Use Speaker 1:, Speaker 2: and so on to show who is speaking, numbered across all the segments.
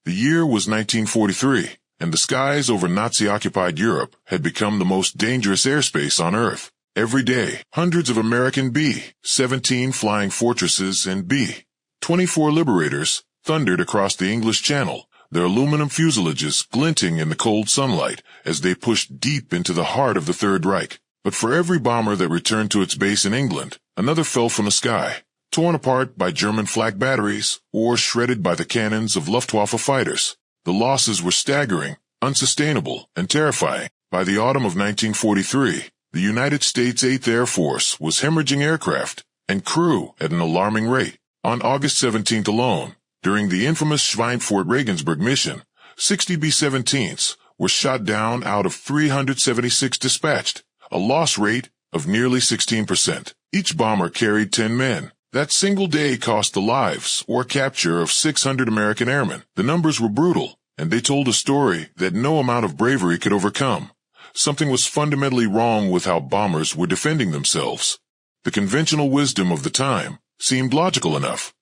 Speaker 1: The year was 1943, and the skies over Nazi-occupied Europe had become the most dangerous airspace on Earth. Every day, hundreds of American B-17 flying fortresses and B-24 Liberators thundered across the English Channel, their aluminum fuselages glinting in the cold sunlight as they pushed deep into the heart of the Third Reich. But for every bomber that returned to its base in England, another fell from the sky, torn apart by German flak batteries or shredded by the cannons of Luftwaffe fighters. The losses were staggering, unsustainable, and terrifying. By the autumn of 1943, the United States 8th Air Force was hemorrhaging aircraft and crew at an alarming rate. On August 17th alone, during the infamous Schweinfurt-Regensburg mission, 60 B-17s were shot down out of 376 dispatched, a loss rate of nearly 16%. Each bomber carried 10 men. That single day cost the lives or capture of 600 American airmen. The numbers were brutal, and they told a story that no amount of bravery could overcome. Something was fundamentally wrong with how bombers were defending themselves. The conventional wisdom of the time seemed logical enough.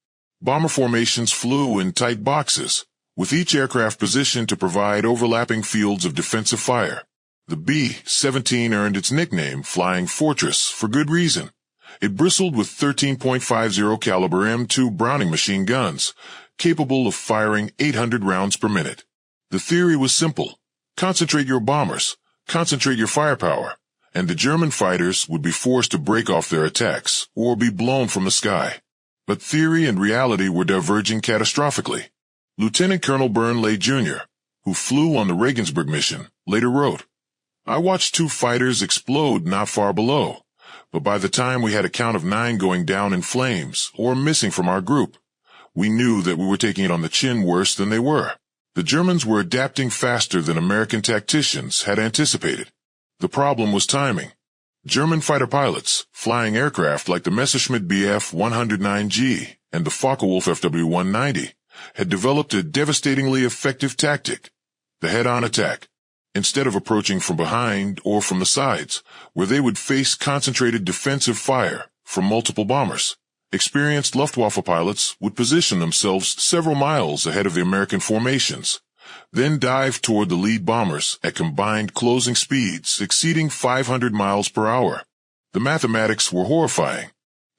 Speaker 1: Bomber formations flew in tight boxes, with each aircraft positioned to provide overlapping fields of defensive fire. The B-17 earned its nickname Flying Fortress for good reason. It bristled with 13.50 caliber M2 Browning machine guns, capable of firing 800 rounds per minute. The theory was simple. Concentrate your bombers, concentrate your firepower, and the German fighters would be forced to break off their attacks or be blown from the sky. But theory and reality were diverging catastrophically. Lieutenant Colonel Burnley Jr., who flew on the Regensburg mission, later wrote, "I watched two fighters explode not far below, but by the time we had a count of 9 going down in flames or missing from our group, we knew that we were taking it on the chin worse than they were." The Germans were adapting faster than American tacticians had anticipated. The problem was timing. German fighter pilots, flying aircraft like the Messerschmitt Bf 109G and the Focke-Wulf Fw 190, had developed a devastatingly effective tactic, the head-on attack. Instead of approaching from behind or from the sides, where they would face concentrated defensive fire from multiple bombers, experienced Luftwaffe pilots would position themselves several miles ahead of the American formations, then dive toward the lead bombers at combined closing speeds exceeding 500 miles per hour. The mathematics were horrifying.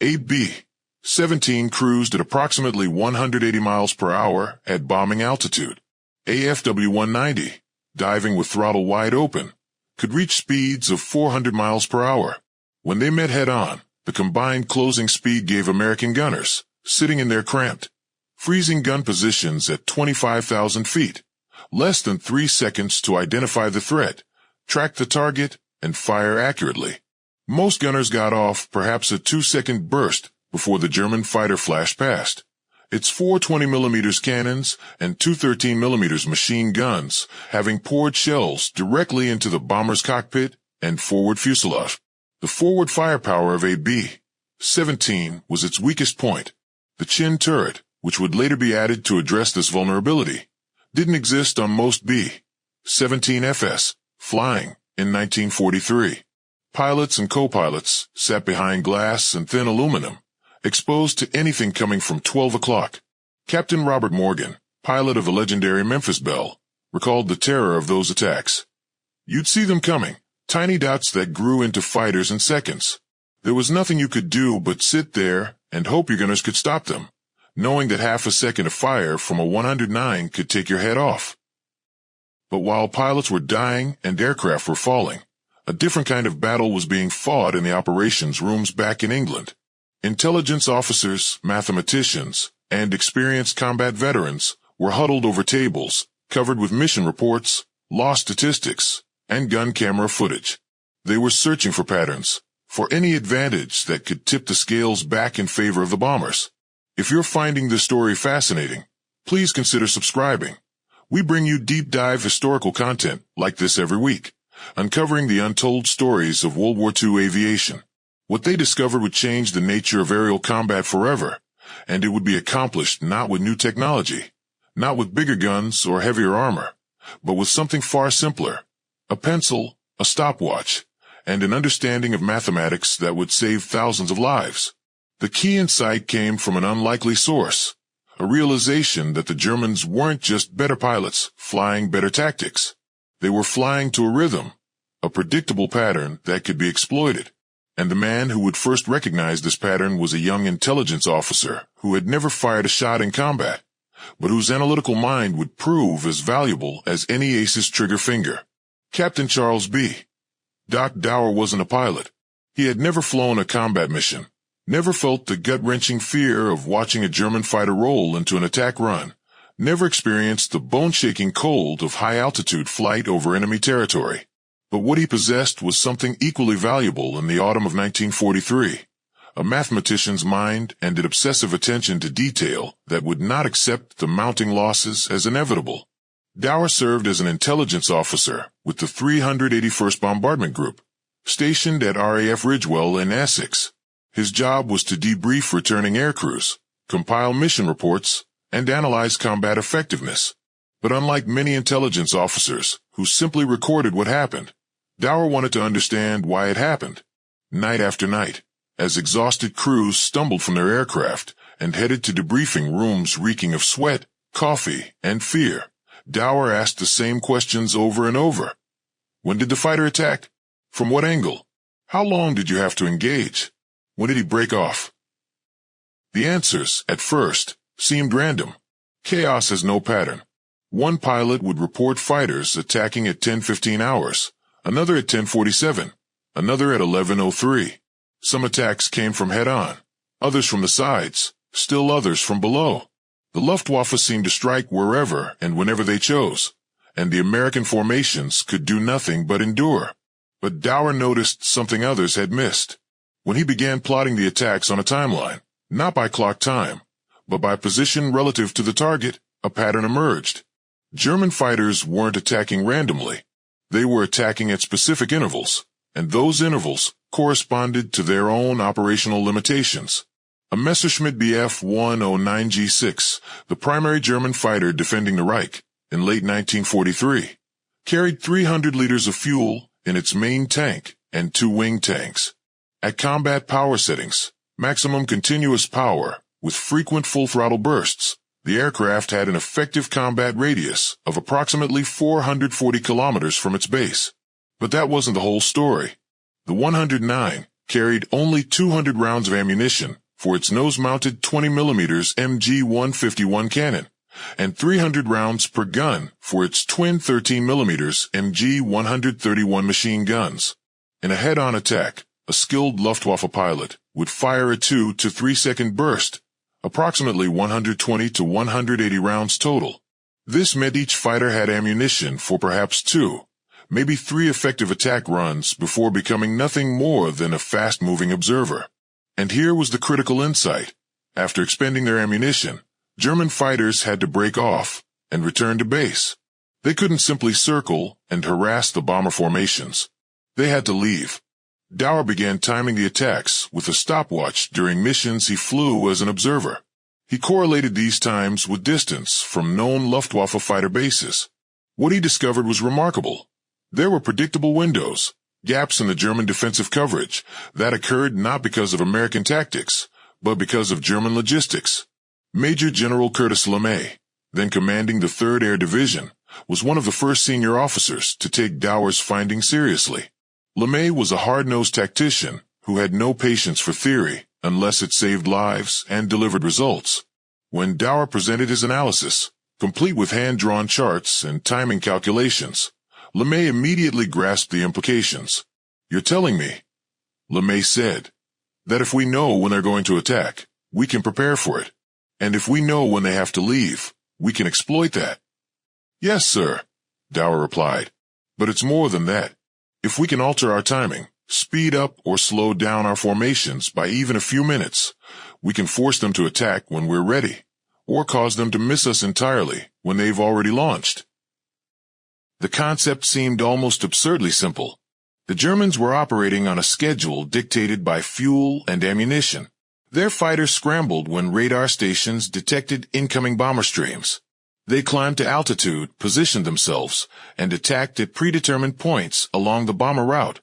Speaker 1: A B-17 cruised at approximately 180 miles per hour at bombing altitude. AFW 190, diving with throttle wide open, could reach speeds of 400 miles per hour. When they met head-on, the combined closing speed gave American gunners, sitting in their cramped, freezing gun positions at 25,000 feet, less than 3 seconds to identify the threat, track the target, and fire accurately. Most gunners got off perhaps a 2-second burst before the German fighter flashed past. Its 4 20mm cannons and 2 13mm machine guns having poured shells directly into the bomber's cockpit and forward fuselage. The forward firepower of a B-17 was its weakest point. The chin turret, which would later be added to address this vulnerability, didn't exist on most B-17Fs flying in 1943. Pilots and co-pilots sat behind glass and thin aluminum, exposed to anything coming from 12 o'clock. Captain Robert Morgan, pilot of the legendary Memphis Belle, recalled the terror of those attacks. You'd see them coming, tiny dots that grew into fighters in seconds. There was nothing you could do but sit there and hope your gunners could stop them, knowing that half a second of fire from a 109 could take your head off. But while pilots were dying and aircraft were falling, a different kind of battle was being fought in the operations rooms back in England. Intelligence officers, mathematicians, and experienced combat veterans were huddled over tables, covered with mission reports, loss statistics, and gun camera footage. They were searching for patterns, for any advantage that could tip the scales back in favor of the bombers. If you're finding this story fascinating, please consider subscribing. We bring you deep dive historical content like this every week, uncovering the untold stories of World War II aviation. What they discovered would change the nature of aerial combat forever, and it would be accomplished not with new technology, not with bigger guns or heavier armor, but with something far simpler, a pencil, a stopwatch, and an understanding of mathematics that would save thousands of lives. The key insight came from an unlikely source, a realization that the Germans weren't just better pilots flying better tactics. They were flying to a rhythm, a predictable pattern that could be exploited. And the man who would first recognize this pattern was a young intelligence officer who had never fired a shot in combat, but whose analytical mind would prove as valuable as any ace's trigger finger. Captain Charles B. Doc Dower wasn't a pilot. He had never flown a combat mission, never felt the gut-wrenching fear of watching a German fighter roll into an attack run, never experienced the bone-shaking cold of high-altitude flight over enemy territory. But what he possessed was something equally valuable in the autumn of 1943, a mathematician's mind and an obsessive attention to detail that would not accept the mounting losses as inevitable. Dower served as an intelligence officer with the 381st Bombardment Group, stationed at RAF Ridgewell in Essex. His job was to debrief returning aircrews, compile mission reports, and analyze combat effectiveness. But unlike many intelligence officers who simply recorded what happened, Dower wanted to understand why it happened. Night after night, as exhausted crews stumbled from their aircraft and headed to debriefing rooms reeking of sweat, coffee, and fear, Dower asked the same questions over and over. When did the fighter attack? From what angle? How long did you have to engage? When did he break off? The answers, at first, seemed random. Chaos has no pattern. One pilot would report fighters attacking at 10:15 hours, another at 10:47, another at 11:03. Some attacks came from head-on, others from the sides, still others from below. The Luftwaffe seemed to strike wherever and whenever they chose, and the American formations could do nothing but endure. But Dower noticed something others had missed. When he began plotting the attacks on a timeline, not by clock time, but by position relative to the target, a pattern emerged. German fighters weren't attacking randomly. They were attacking at specific intervals, and those intervals corresponded to their own operational limitations. A Messerschmitt Bf 109G6, the primary German fighter defending the Reich in late 1943, carried 300 liters of fuel in its main tank and 2 wing tanks. At combat power settings, maximum continuous power, with frequent full-throttle bursts, the aircraft had an effective combat radius of approximately 440 kilometers from its base. But that wasn't the whole story. The 109 carried only 200 rounds of ammunition for its nose-mounted 20mm MG-151 cannon, and 300 rounds per gun for its twin 13mm MG-131 machine guns. In a head-on attack, a skilled Luftwaffe pilot would fire a 2 to 3 second burst, approximately 120 to 180 rounds total. This meant each fighter had ammunition for perhaps 2, maybe 3 effective attack runs before becoming nothing more than a fast-moving observer. And here was the critical insight. After expending their ammunition, German fighters had to break off and return to base. They couldn't simply circle and harass the bomber formations. They had to leave. Dower began timing the attacks with a stopwatch during missions he flew as an observer. He correlated these times with distance from known Luftwaffe fighter bases. What he discovered was remarkable. There were predictable windows, gaps in the German defensive coverage, that occurred not because of American tactics, but because of German logistics. Major General Curtis LeMay, then commanding the 3rd Air Division, was one of the first senior officers to take Dower's findings seriously. LeMay was a hard-nosed tactician who had no patience for theory unless it saved lives and delivered results. When Dower presented his analysis, complete with hand-drawn charts and timing calculations, LeMay immediately grasped the implications. "You're telling me," LeMay said, "that if we know when they're going to attack, we can prepare for it. And if we know when they have to leave, we can exploit that." "Yes, sir," Dower replied. "But it's more than that. If we can alter our timing, speed up or slow down our formations by even a few minutes, we can force them to attack when we're ready, or cause them to miss us entirely when they've already launched." The concept seemed almost absurdly simple. The Germans were operating on a schedule dictated by fuel and ammunition. Their fighters scrambled when radar stations detected incoming bomber streams. They climbed to altitude, positioned themselves, and attacked at predetermined points along the bomber route,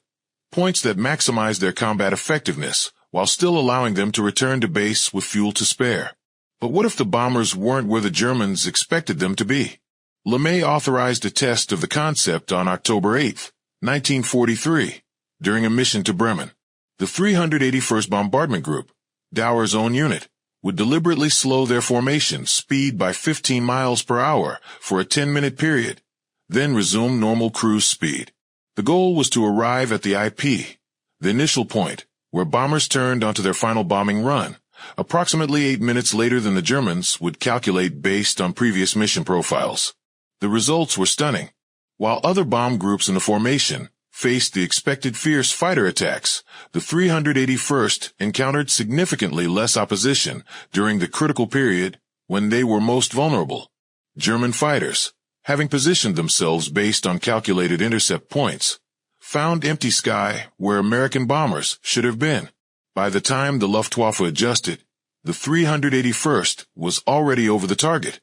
Speaker 1: points that maximized their combat effectiveness while still allowing them to return to base with fuel to spare. But what if the bombers weren't where the Germans expected them to be? LeMay authorized a test of the concept on October 8, 1943, during a mission to Bremen. The 381st Bombardment Group, Dower's own unit, would deliberately slow their formation speed by 15 miles per hour for a 10-minute period, then resume normal cruise speed. The goal was to arrive at the IP, the initial point, where bombers turned onto their final bombing run, approximately 8 minutes later than the Germans would calculate based on previous mission profiles. The results were stunning. While other bomb groups in the formation faced the expected fierce fighter attacks, the 381st encountered significantly less opposition during the critical period when they were most vulnerable. German fighters, having positioned themselves based on calculated intercept points, found empty sky where American bombers should have been. By the time the Luftwaffe adjusted, the 381st was already over the target,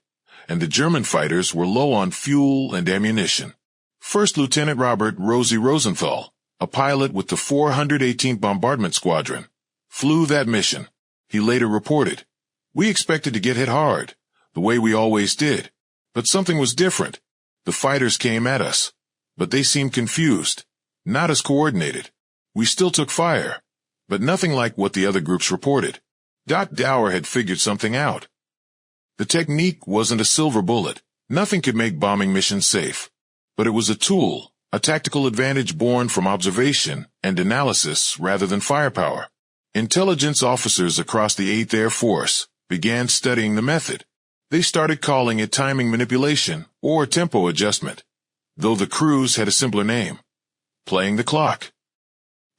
Speaker 1: and the German fighters were low on fuel and ammunition. First Lieutenant Robert Rosie Rosenthal, a pilot with the 418th Bombardment Squadron, flew that mission. He later reported, "We expected to get hit hard, the way we always did, but something was different. The fighters came at us, but they seemed confused, not as coordinated. We still took fire, but nothing like what the other groups reported." Dower had figured something out. The technique wasn't a silver bullet. Nothing could make bombing missions safe. But it was a tool, a tactical advantage born from observation and analysis rather than firepower. Intelligence officers across the 8th Air Force began studying the method. They started calling it timing manipulation or tempo adjustment, though the crews had a simpler name: playing the clock.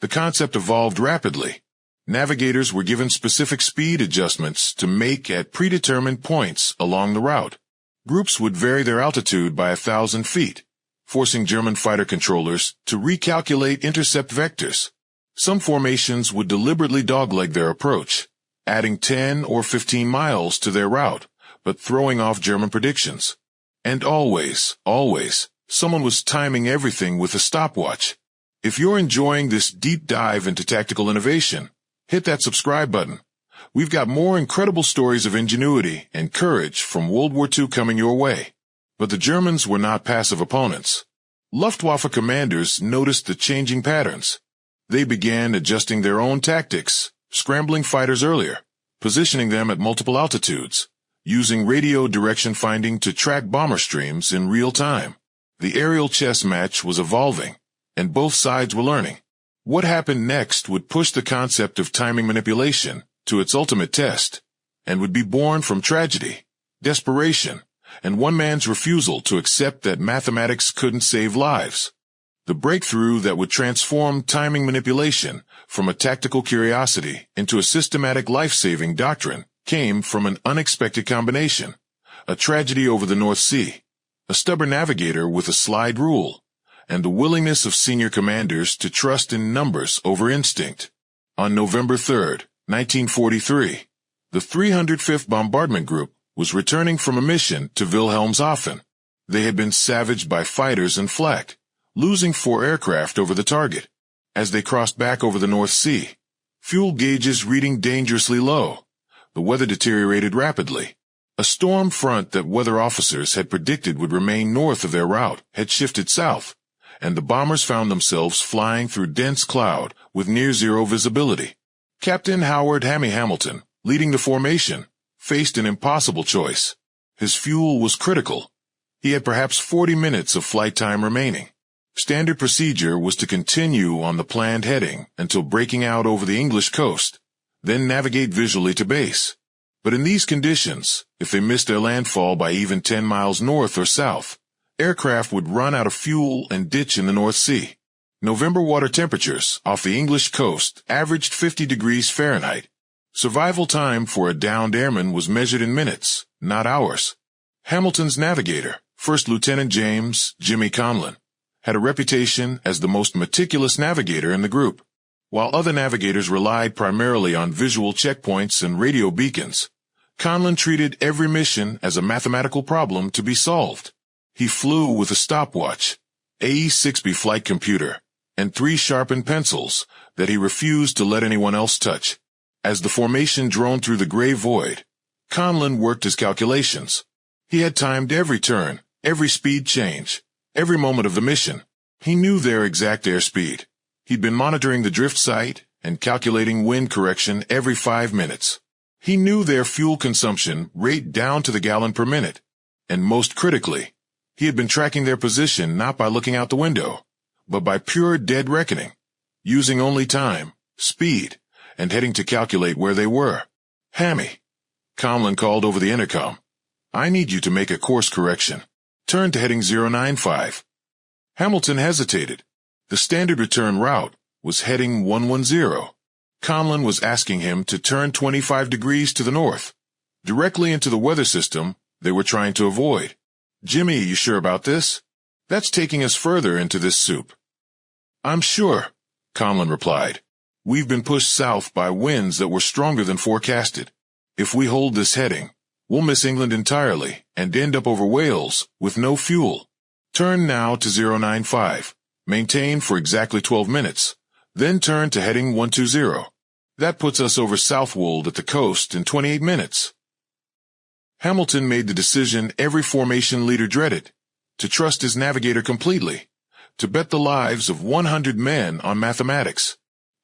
Speaker 1: The concept evolved rapidly. Navigators were given specific speed adjustments to make at predetermined points along the route. Groups would vary their altitude by 1,000 feet, forcing German fighter controllers to recalculate intercept vectors. Some formations would deliberately dogleg their approach, adding 10 or 15 miles to their route, but throwing off German predictions. And always, someone was timing everything with a stopwatch. If you're enjoying this deep dive into tactical innovation, hit that subscribe button. We've got more incredible stories of ingenuity and courage from World War II coming your way. But the Germans were not passive opponents. Luftwaffe commanders noticed the changing patterns. They began adjusting their own tactics, scrambling fighters earlier, positioning them at multiple altitudes, using radio direction finding to track bomber streams in real time. The aerial chess match was evolving, and both sides were learning. What happened next would push the concept of timing manipulation to its ultimate test, and would be born from tragedy, desperation, and one man's refusal to accept that mathematics couldn't save lives. The breakthrough that would transform timing manipulation from a tactical curiosity into a systematic life-saving doctrine came from an unexpected combination: a tragedy over the North Sea, a stubborn navigator with a slide rule, and the willingness of senior commanders to trust in numbers over instinct. On November 3, 1943, the 305th Bombardment Group was returning from a mission to Wilhelmshaven. They had been savaged by fighters and flak, losing 4 aircraft over the target. As they crossed back over the North Sea, fuel gauges reading dangerously low, the weather deteriorated rapidly. A storm front that weather officers had predicted would remain north of their route had shifted south, and the bombers found themselves flying through dense cloud with near-zero visibility. Captain Howard "Hammy" Hamilton, leading the formation, faced an impossible choice. His fuel was critical. He had perhaps 40 minutes of flight time remaining. Standard procedure was to continue on the planned heading until breaking out over the English coast, then navigate visually to base. But in these conditions, if they missed their landfall by even 10 miles north or south, aircraft would run out of fuel and ditch in the North Sea. November water temperatures off the English coast averaged 50 degrees Fahrenheit. Survival time for a downed airman was measured in minutes, not hours. Hamilton's navigator, First Lieutenant James "Jimmy" Conlon, had a reputation as the most meticulous navigator in the group. While other navigators relied primarily on visual checkpoints and radio beacons, Conlon treated every mission as a mathematical problem to be solved. He flew with a stopwatch, AE-6B flight computer, and 3 sharpened pencils that he refused to let anyone else touch. As the formation droned through the gray void, Conlon worked his calculations. He had timed every turn, every speed change, every moment of the mission. He knew their exact airspeed. He'd been monitoring the drift site and calculating wind correction every 5 minutes. He knew their fuel consumption rate down to the gallon per minute. And most critically, he had been tracking their position not by looking out the window, but by pure dead reckoning, using only time, speed, and heading to calculate where they were. "Hammy," Conlon called over the intercom. "I need you to make a course correction. Turn to heading 095. Hamilton hesitated. The standard return route was heading 110. Conlon was asking him to turn 25 degrees to the north, directly into the weather system they were trying to avoid. "Jimmy, you sure about this? That's taking us further into this soup." "I'm sure," Conlon replied. "We've been pushed south by winds that were stronger than forecasted. If we hold this heading, we'll miss England entirely and end up over Wales with no fuel. Turn now to 095. Maintain for exactly 12 minutes. Then turn to heading 120. That puts us over Southwold at the coast in 28 minutes. Hamilton made the decision every formation leader dreaded, to trust his navigator completely, to bet the lives of 100 men on mathematics.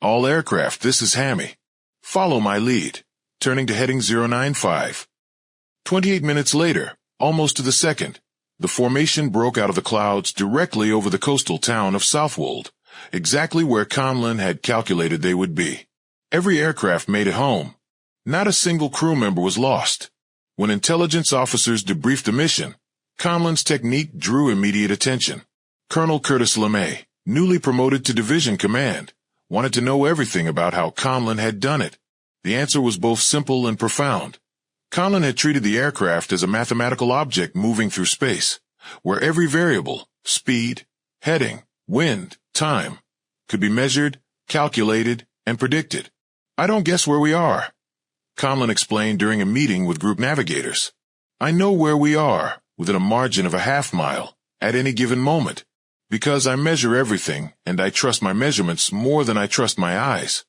Speaker 1: "All aircraft, this is Hammy. Follow my lead," turning to heading 095. 28 minutes later, almost to the second, the formation broke out of the clouds directly over the coastal town of Southwold, exactly where Conlon had calculated they would be. Every aircraft made it home. Not a single crew member was lost. When intelligence officers debriefed the mission, Conlon's technique drew immediate attention. Colonel Curtis LeMay, newly promoted to division command, wanted to know everything about how Conlon had done it. The answer was both simple and profound. Conlon had treated the aircraft as a mathematical object moving through space, where every variable, speed, heading, wind, time, could be measured, calculated, and predicted. "I don't guess where we are," Conlon explained during a meeting with group navigators. "I know where we are, within a margin of a half-mile, at any given moment, because I measure everything and I trust my measurements more than I trust my eyes."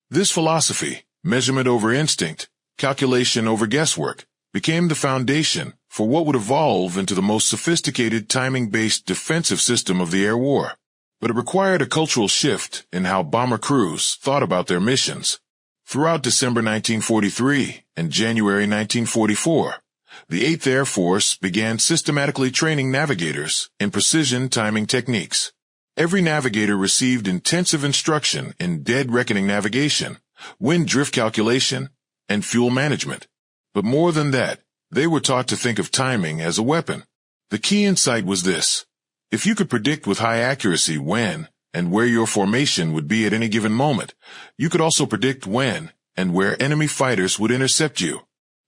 Speaker 1: This philosophy, measurement over instinct, calculation over guesswork, became the foundation for what would evolve into the most sophisticated timing-based defensive system of the air war. But it required a cultural shift in how bomber crews thought about their missions. Throughout December 1943 and January 1944, the 8th Air Force began systematically training navigators in precision timing techniques. Every navigator received intensive instruction in dead reckoning navigation, wind drift calculation, and fuel management. But more than that, they were taught to think of timing as a weapon. The key insight was this: if you could predict with high accuracy when and where your formation would be at any given moment, you could also predict when and where enemy fighters would intercept you.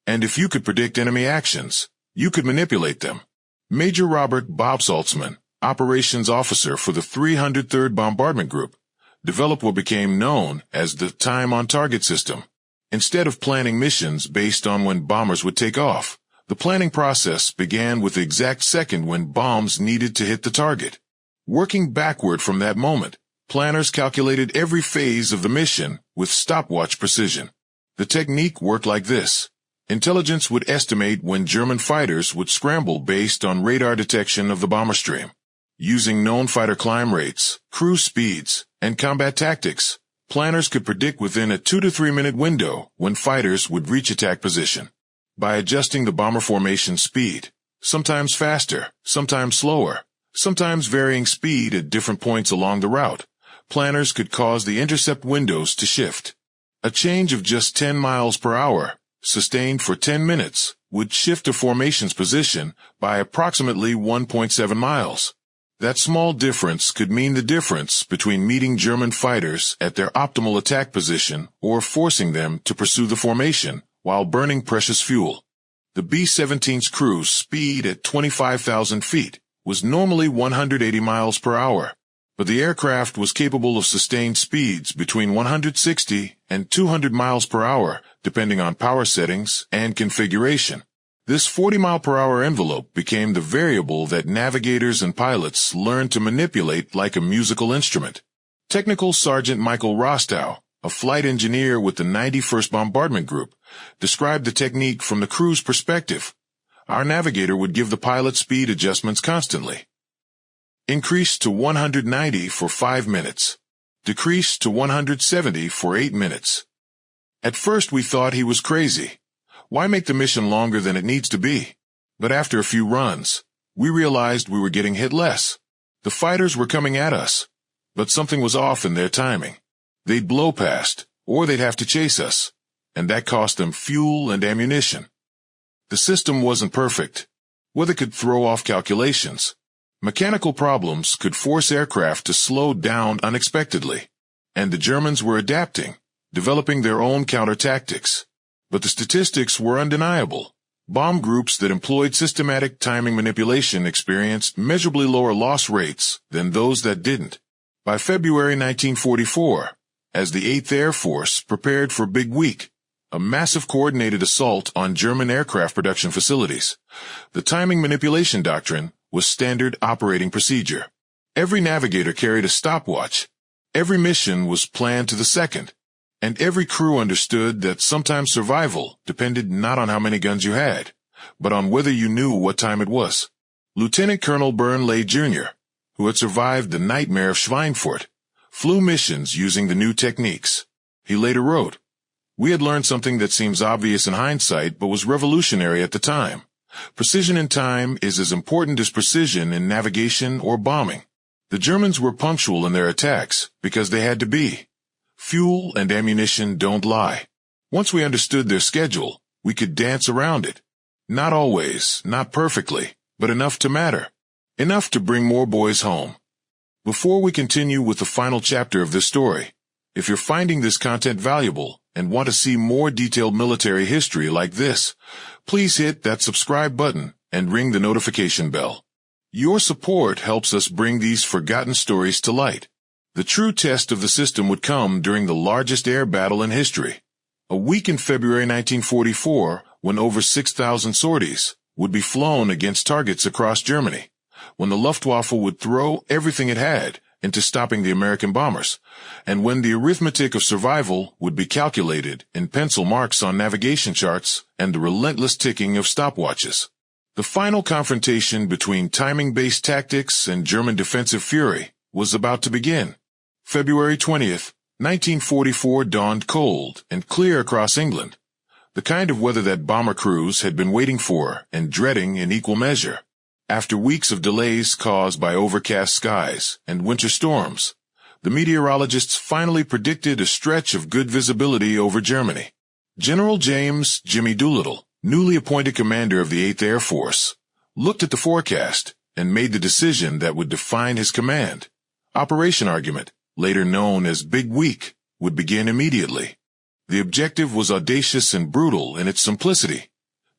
Speaker 1: And if you could predict enemy actions, you could manipulate them. Major Robert Bob Saltzman, operations officer for the 303rd Bombardment Group, developed what became known as the Time on Target system. Instead of planning missions based on when bombers would take off, the planning process began with the exact second when bombs needed to hit the target. Working backward from that moment, planners calculated every phase of the mission with stopwatch precision. The technique worked like this. Intelligence would estimate when German fighters would scramble based on radar detection of the bomber stream. Using known fighter climb rates, cruise speeds, and combat tactics, planners could predict within a 2 to 3 minute window when fighters would reach attack position. By adjusting the bomber formation speed, sometimes faster, sometimes slower, sometimes varying speed at different points along the route, planners could cause the intercept windows to shift. A change of just 10 miles per hour, sustained for 10 minutes, would shift a formation's position by approximately 1.7 miles. That small difference could mean the difference between meeting German fighters at their optimal attack position or forcing them to pursue the formation while burning precious fuel. The B-17's cruise speed at 25,000 feet was normally 180 miles per hour, but the aircraft was capable of sustained speeds between 160 and 200 miles per hour, depending on power settings and configuration. This 40-mile-per-hour envelope became the variable that navigators and pilots learned to manipulate like a musical instrument. Technical Sergeant Michael Rostow, a flight engineer with the 91st Bombardment Group, described the technique from the crew's perspective. Our navigator would give the pilot speed adjustments constantly. Increase to 190 for 5 minutes. Decrease to 170 for 8 minutes. At first we thought he was crazy. Why make the mission longer than it needs to be? But after a few runs, we realized we were getting hit less. The fighters were coming at us, but something was off in their timing. They'd blow past, or they'd have to chase us, and that cost them fuel and ammunition. The system wasn't perfect. Weather could throw off calculations. Mechanical problems could force aircraft to slow down unexpectedly, and the Germans were adapting, developing their own counter-tactics. But the statistics were undeniable. Bomb groups that employed systematic timing manipulation experienced measurably lower loss rates than those that didn't. By February 1944, as the 8th Air Force prepared for Big Week, a massive coordinated assault on German aircraft production facilities, the timing manipulation doctrine was standard operating procedure. Every navigator carried a stopwatch. Every mission was planned to the second. And every crew understood that sometimes survival depended not on how many guns you had, but on whether you knew what time it was. Lieutenant Colonel Burnley Jr., who had survived the nightmare of Schweinfurt, flew missions using the new techniques. He later wrote, "We had learned something that seems obvious in hindsight but was revolutionary at the time. Precision in time is as important as precision in navigation or bombing. The Germans were punctual in their attacks because they had to be. Fuel and ammunition don't lie. Once we understood their schedule, we could dance around it. Not always, not perfectly, but enough to matter. Enough to bring more boys home." Before we continue with the final chapter of this story, if you're finding this content valuable and want to see more detailed military history like this, please hit that subscribe button and ring the notification bell. Your support helps us bring these forgotten stories to light. The true test of the system would come during the largest air battle in history. A week in February 1944, when over 6,000 sorties would be flown against targets across Germany, when the Luftwaffe would throw everything it had into stopping the American bombers, and when the arithmetic of survival would be calculated in pencil marks on navigation charts and the relentless ticking of stopwatches. The final confrontation between timing-based tactics and German defensive fury was about to begin. February 20th, 1944 dawned cold and clear across England, the kind of weather that bomber crews had been waiting for and dreading in equal measure. After weeks of delays caused by overcast skies and winter storms, the meteorologists finally predicted a stretch of good visibility over Germany. General James "Jimmy" Doolittle, newly appointed commander of the 8th Air Force, looked at the forecast and made the decision that would define his command. Operation Argument, later known as Big Week, would begin immediately. The objective was audacious and brutal in its simplicity: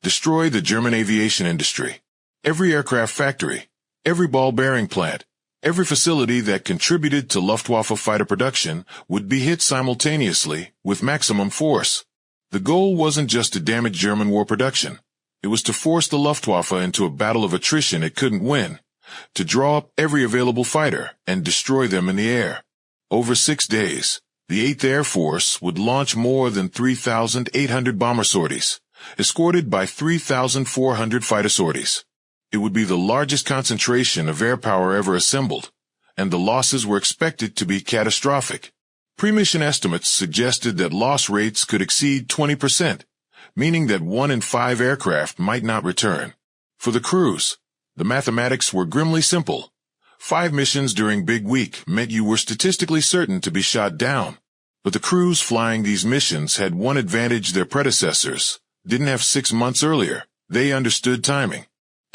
Speaker 1: destroy the German aviation industry. Every aircraft factory, every ball bearing plant, every facility that contributed to Luftwaffe fighter production would be hit simultaneously with maximum force. The goal wasn't just to damage German war production. It was to force the Luftwaffe into a battle of attrition it couldn't win, to draw up every available fighter and destroy them in the air. Over 6 days, the 8th Air Force would launch more than 3,800 bomber sorties, escorted by 3,400 fighter sorties. It would be the largest concentration of air power ever assembled, and the losses were expected to be catastrophic. Pre-mission estimates suggested that loss rates could exceed 20%, meaning that 1 in 5 aircraft might not return. For the crews, the mathematics were grimly simple. 5 missions during Big Week meant you were statistically certain to be shot down. But the crews flying these missions had one advantage their predecessors didn't have 6 months earlier. They understood timing.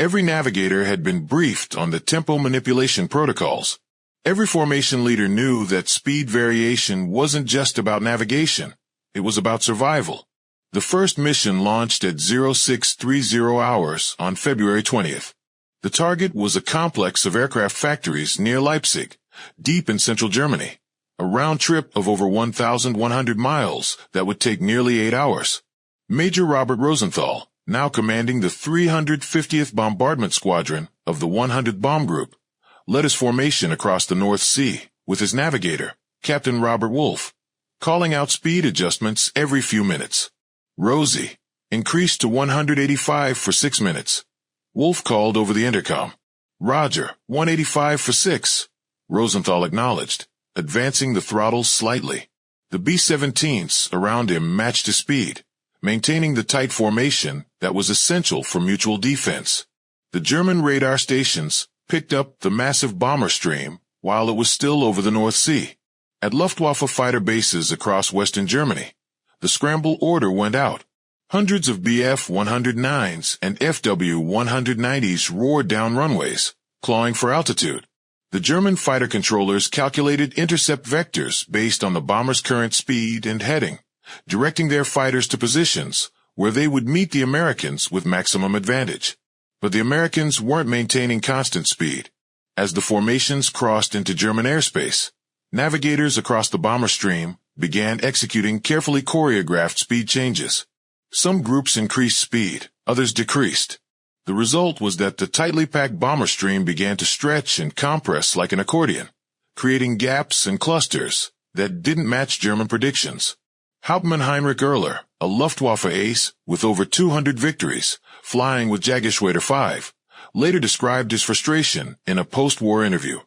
Speaker 1: Every navigator had been briefed on the tempo manipulation protocols. Every formation leader knew that speed variation wasn't just about navigation. It was about survival. The first mission launched at 0630 hours on February 20th. The target was a complex of aircraft factories near Leipzig, deep in central Germany, a round trip of over 1,100 miles that would take nearly 8 hours. Major Robert Rosenthal, now commanding the 350th Bombardment Squadron of the 100th Bomb Group, led his formation across the North Sea with his navigator, Captain Robert Wolfe. calling out speed adjustments every few minutes. Rosie increased to 185 for 6 minutes. Wolf called over the intercom. Roger, 185 for 6. Rosenthal acknowledged, advancing the throttle slightly. The B-17s around him matched his speed, maintaining the tight formation that was essential for mutual defense. The German radar stations picked up the massive bomber stream while it was still over the North Sea. At Luftwaffe fighter bases across western Germany, the scramble order went out. Hundreds of Bf-109s and Fw-190s roared down runways, clawing for altitude. The German fighter controllers calculated intercept vectors based on the bomber's current speed and heading, directing their fighters to positions where they would meet the Americans with maximum advantage. But the Americans weren't maintaining constant speed. As the formations crossed into German airspace, navigators across the bomber stream began executing carefully choreographed speed changes. Some groups increased speed, others decreased. The result was that the tightly packed bomber stream began to stretch and compress like an accordion, creating gaps and clusters that didn't match German predictions. Hauptmann Heinrich Oehler, a Luftwaffe ace with over 200 victories, flying with Jägerschwader 5, later described his frustration in a post-war interview.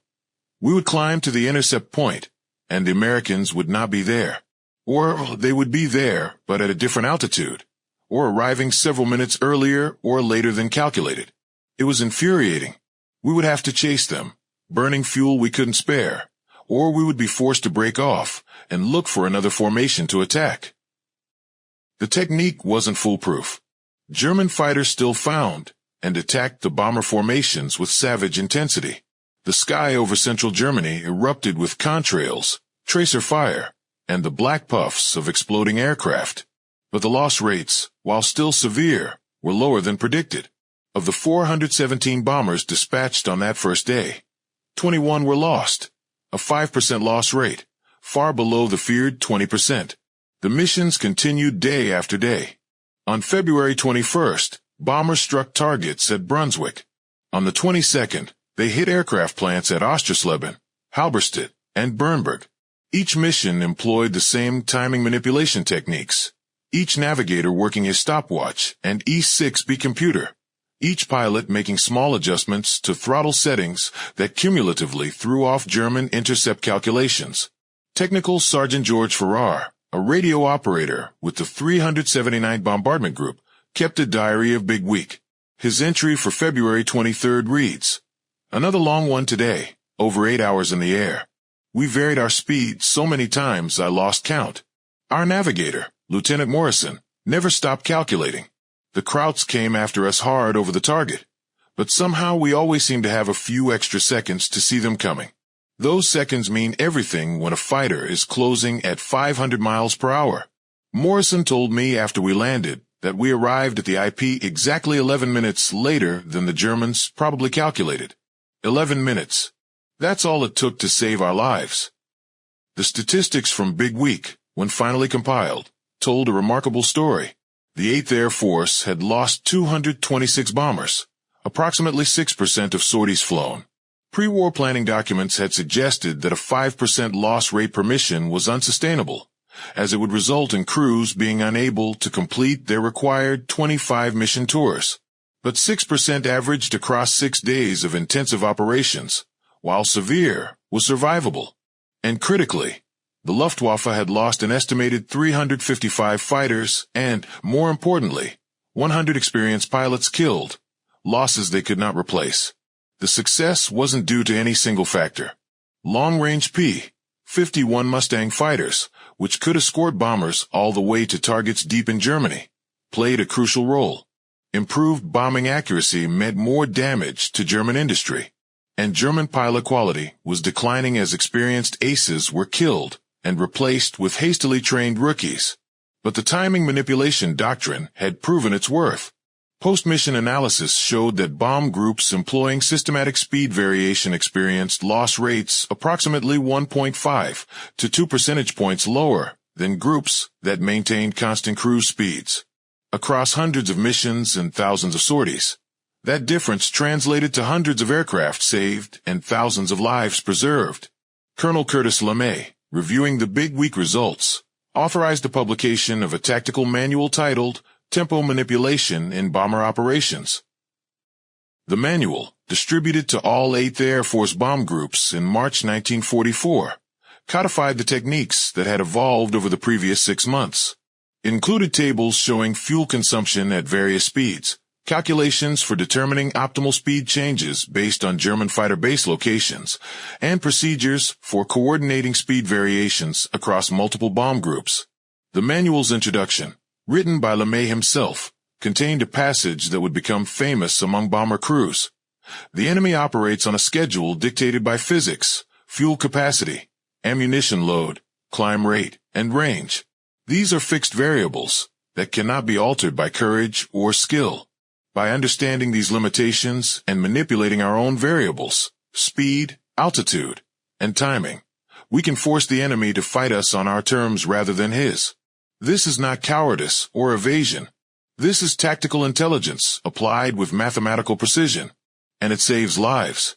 Speaker 1: We would climb to the intercept point, and the Americans would not be there. Or they would be there, but at a different altitude, or arriving several minutes earlier or later than calculated. It was infuriating. We would have to chase them, burning fuel we couldn't spare, or we would be forced to break off and look for another formation to attack. The technique wasn't foolproof. German fighters still found and attacked the bomber formations with savage intensity. The sky over central Germany erupted with contrails, tracer fire, and the black puffs of exploding aircraft. But the loss rates, while still severe, were lower than predicted. Of the 417 bombers dispatched on that first day, 21 were lost, a 5% loss rate, far below the feared 20%. The missions continued day after day. On February 21st, bombers struck targets at Brunswick. On the 22nd, they hit aircraft plants at Ostersleben, Halberstadt, and Bernburg. Each mission employed the same timing manipulation techniques, each navigator working his stopwatch and E6B computer, each pilot making small adjustments to throttle settings that cumulatively threw off German intercept calculations. Technical Sergeant George Farrar, a radio operator with the 379th Bombardment Group, kept a diary of Big Week. His entry for February 23rd reads, "Another long one today, over 8 hours in the air. We varied our speed so many times I lost count. Our navigator, Lieutenant Morrison, never stopped calculating. The Krauts came after us hard over the target, but somehow we always seem to have a few extra seconds to see them coming. Those seconds mean everything when a fighter is closing at 500 miles per hour. Morrison told me after we landed that we arrived at the IP exactly 11 minutes later than the Germans probably calculated. 11 minutes. That's all it took to save our lives." The statistics from Big Week, when finally compiled, told a remarkable story. The 8th Air Force had lost 226 bombers, approximately 6% of sorties flown. Pre-war planning documents had suggested that a 5% loss rate per mission was unsustainable, as it would result in crews being unable to complete their required 25 mission tours. But 6% averaged across 6 days of intensive operations, while severe was survivable. And critically, the Luftwaffe had lost an estimated 355 fighters and, more importantly, 100 experienced pilots killed, losses they could not replace. The success wasn't due to any single factor. Long-range P-51 Mustang fighters, which could escort bombers all the way to targets deep in Germany, played a crucial role. Improved bombing accuracy meant more damage to German industry, and German pilot quality was declining as experienced aces were killed and replaced with hastily trained rookies. But the timing manipulation doctrine had proven its worth. Post-mission analysis showed that bomb groups employing systematic speed variation experienced loss rates approximately 1.5 to 2 percentage points lower than groups that maintained constant cruise speeds. Across hundreds of missions and thousands of sorties, that difference translated to hundreds of aircraft saved and thousands of lives preserved. Colonel Curtis LeMay, reviewing the big week results, authorized the publication of a tactical manual titled Tempo Manipulation in Bomber Operations. The manual, distributed to all 8th Air Force bomb groups in March 1944, codified the techniques that had evolved over the previous 6 months. It included tables showing fuel consumption at various speeds, calculations for determining optimal speed changes based on German fighter base locations, and procedures for coordinating speed variations across multiple bomb groups. The manual's introduction, written by LeMay himself, contained a passage that would become famous among bomber crews. The enemy operates on a schedule dictated by physics, fuel capacity, ammunition load, climb rate, and range. These are fixed variables that cannot be altered by courage or skill. By understanding these limitations and manipulating our own variables, speed, altitude, and timing, we can force the enemy to fight us on our terms rather than his. This is not cowardice or evasion. This is tactical intelligence applied with mathematical precision, and it saves lives.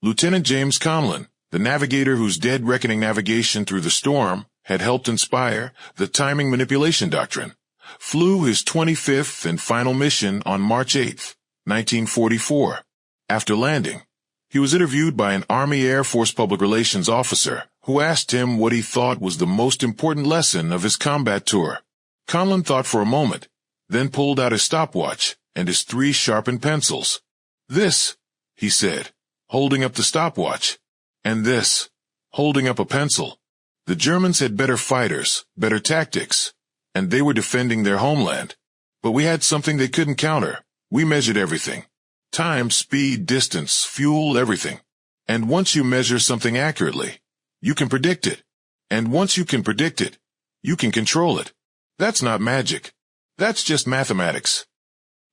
Speaker 1: Lieutenant James Conlon, the navigator whose dead reckoning navigation through the storm had helped inspire the timing manipulation doctrine, flew his 25th and final mission on March 8, 1944. After landing, he was interviewed by an Army Air Force public relations officer who asked him what he thought was the most important lesson of his combat tour. Conlon thought for a moment, then pulled out his stopwatch and his 3 sharpened pencils. "This," he said, holding up the stopwatch, and this, holding up a pencil. The Germans had better fighters, better tactics, and they were defending their homeland. But we had something they couldn't counter. We measured everything. Time, speed, distance, fuel, everything. And once you measure something accurately, you can predict it. And once you can predict it, you can control it. That's not magic. That's just mathematics.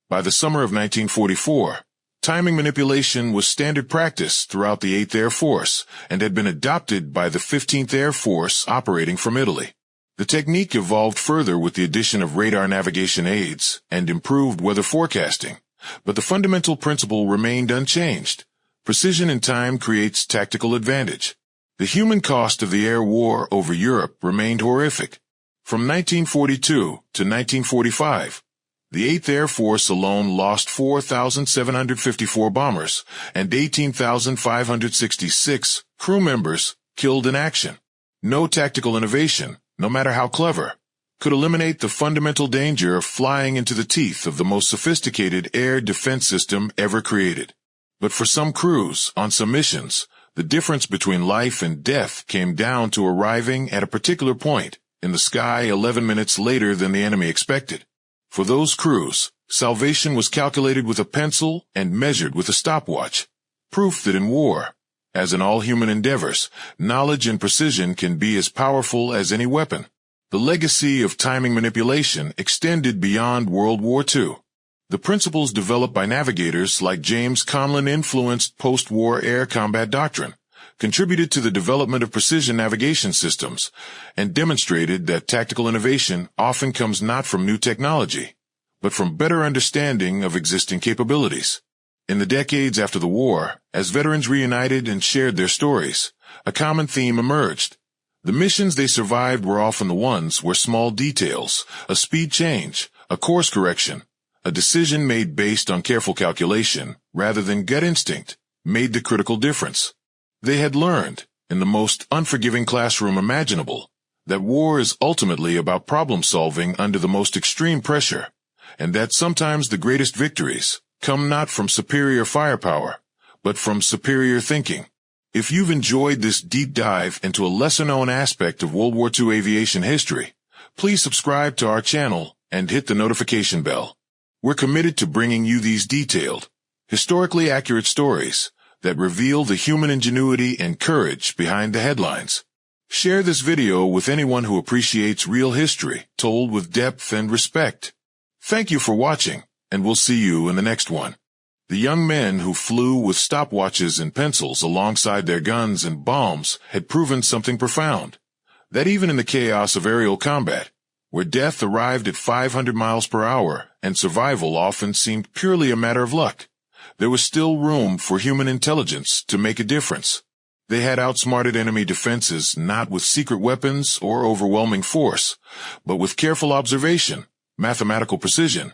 Speaker 1: By the summer of 1944, timing manipulation was standard practice throughout the 8th Air Force and had been adopted by the 15th Air Force operating from Italy. The technique evolved further with the addition of radar navigation aids and improved weather forecasting, but the fundamental principle remained unchanged. Precision in time creates tactical advantage. The human cost of the air war over Europe remained horrific. From 1942 to 1945, the 8th Air Force alone lost 4,754 bombers and 18,566 crew members killed in action. No tactical innovation, no matter how clever, could eliminate the fundamental danger of flying into the teeth of the most sophisticated air defense system ever created. But for some crews, on some missions, the difference between life and death came down to arriving at a particular point in the sky 11 minutes later than the enemy expected. For those crews, salvation was calculated with a pencil and measured with a stopwatch. Proof that in war, as in all human endeavors, knowledge and precision can be as powerful as any weapon. The legacy of timing manipulation extended beyond World War II. The principles developed by navigators like James Conlon influenced post-war air combat doctrine, contributed to the development of precision navigation systems, and demonstrated that tactical innovation often comes not from new technology, but from better understanding of existing capabilities. In the decades after the war, as veterans reunited and shared their stories, a common theme emerged. The missions they survived were often the ones where small details, a speed change, a course correction, a decision made based on careful calculation rather than gut instinct, made the critical difference. They had learned, in the most unforgiving classroom imaginable, that war is ultimately about problem solving under the most extreme pressure, and that sometimes the greatest victories come not from superior firepower, but from superior thinking. If you've enjoyed this deep dive into a lesser-known aspect of World War II aviation history, please subscribe to our channel and hit the notification bell. We're committed to bringing you these detailed, historically accurate stories that reveal the human ingenuity and courage behind the headlines. Share this video with anyone who appreciates real history told with depth and respect. Thank you for watching, and we'll see you in the next one. The young men who flew with stopwatches and pencils alongside their guns and bombs had proven something profound. That even in the chaos of aerial combat, where death arrived at 500 miles per hour and survival often seemed purely a matter of luck, there was still room for human intelligence to make a difference. They had outsmarted enemy defenses not with secret weapons or overwhelming force, but with careful observation, mathematical precision,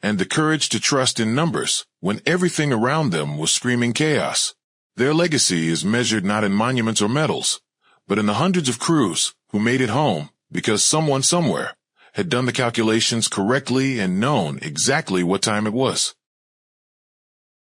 Speaker 1: and the courage to trust in numbers when everything around them was screaming chaos. Their legacy is measured not in monuments or medals, but in the hundreds of crews who made it home because someone somewhere had done the calculations correctly and known exactly what time it was.